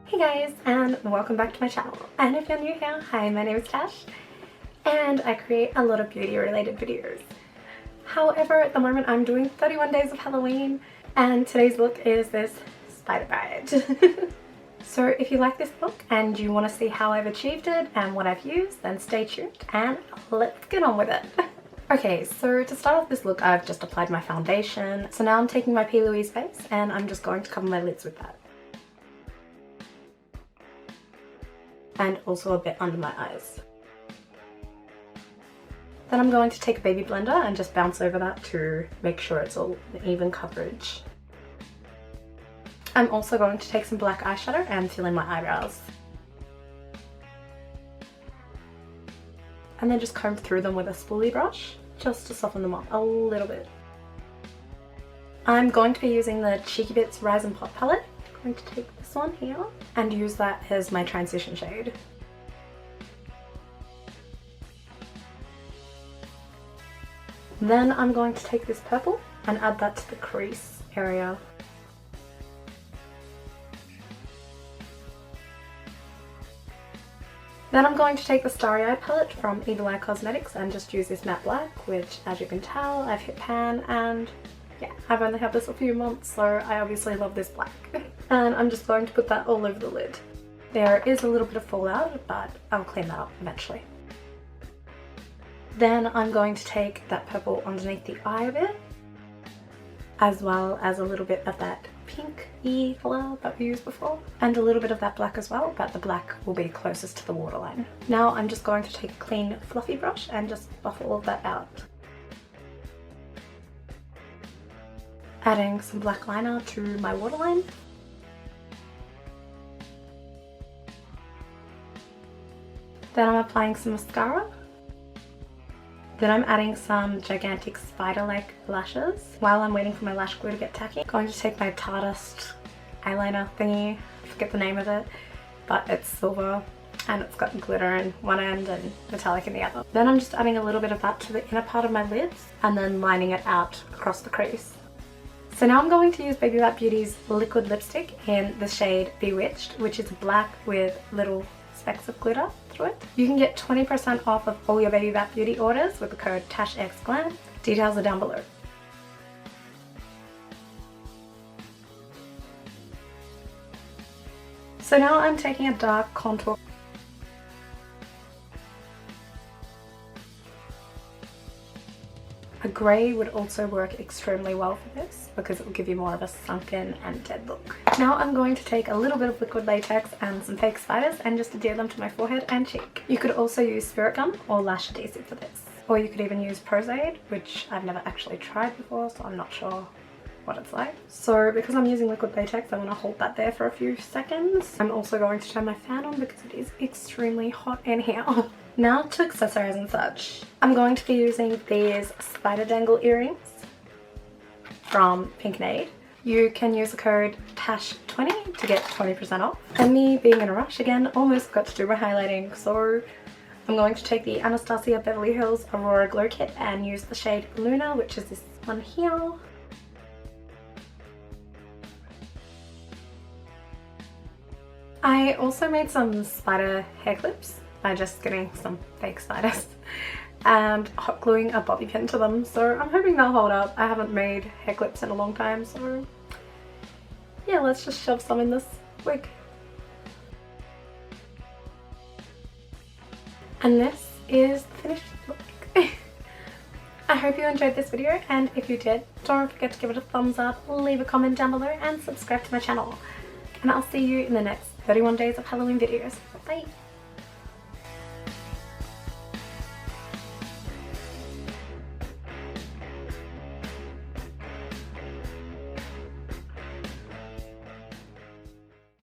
Hey guys, and welcome back to my channel. And if you're new here, hi, my name is Tash and I create a lot of beauty related videos. However, at the moment I'm doing 31 days of Halloween and today's look is this spider badge. So if you like this look and you want to see how I've achieved it and what I've used, then stay tuned and let's get on with it. Okay, so to start off this look I've just applied my foundation. So now I'm taking my P. Louise base and I'm just going to cover my lids with that. And also a bit under my eyes. Then I'm going to take a baby blender and just bounce over that to make sure it's all an even coverage. I'm also going to take some black eyeshadow and fill in my eyebrows. And then just comb through them with a spoolie brush just to soften them up a little bit. I'm going to be using the Cheeky Bits Rise and Pop palette. I'm going to take this one here and use that as my transition shade. Then I'm going to take this purple and add that to the crease area. Then I'm going to take the Starry Eye palette from Evil Eye Cosmetics and just use this matte black, which as you can tell I've hit pan, and yeah, I've only had this a few months, so I obviously love this black. And I'm just going to put that all over the lid. There is a little bit of fallout, but I'll clean that up eventually. Then I'm going to take that purple underneath the eye a bit, as well as a little bit of that pink-y colour that we used before, and a little bit of that black as well, but the black will be closest to the waterline. Now I'm just going to take a clean fluffy brush and just buff all of that out. Adding some black liner to my waterline. Then I'm applying some mascara. Then I'm adding some gigantic spider-like lashes. While I'm waiting for my lash glue to get tacky, I'm going to take my Tartist eyeliner thingy, I forget the name of it, but it's silver and it's got glitter in one end and metallic in the other. Then I'm just adding a little bit of that to the inner part of my lids and then lining it out across the crease. So now I'm going to use Baby Bat Beauty's liquid lipstick in the shade Bewitched, which is black with little specks of glitter through it. You can get 20% off of all your Baby Bat Beauty orders with the code tashxglam. Details are down below. So now I'm taking a dark contour. A grey would also work extremely well for this because it will give you more of a sunken and dead look. Now I'm going to take a little bit of liquid latex and some fake spiders and just adhere them to my forehead and cheek. You could also use spirit gum or lash adhesive for this. Or you could even use Prozaid, which I've never actually tried before, so I'm not sure what it's like. So because I'm using liquid latex, I want to hold that there for a few seconds. I'm also going to turn my fan on because it is extremely hot in here. Now to accessorize and such. I'm going to be using these spider dangle earrings from Pinknade. You can use the code TASH20 to get 20% off. And me being in a rush again, almost got to do my highlighting, so I'm going to take the Anastasia Beverly Hills Aurora Glow Kit and use the shade Luna, which is this one here. I also made some spider hair clips by just getting some fake spiders and hot gluing a bobby pin to them, so I'm hoping they'll hold up. I haven't made hair clips in a long time, so yeah, let's just shove some in this wig. And this is the finished look. I hope you enjoyed this video, and if you did, don't forget to give it a thumbs up, leave a comment down below and subscribe to my channel. And I'll see you in the next 31 days of Halloween videos. Bye!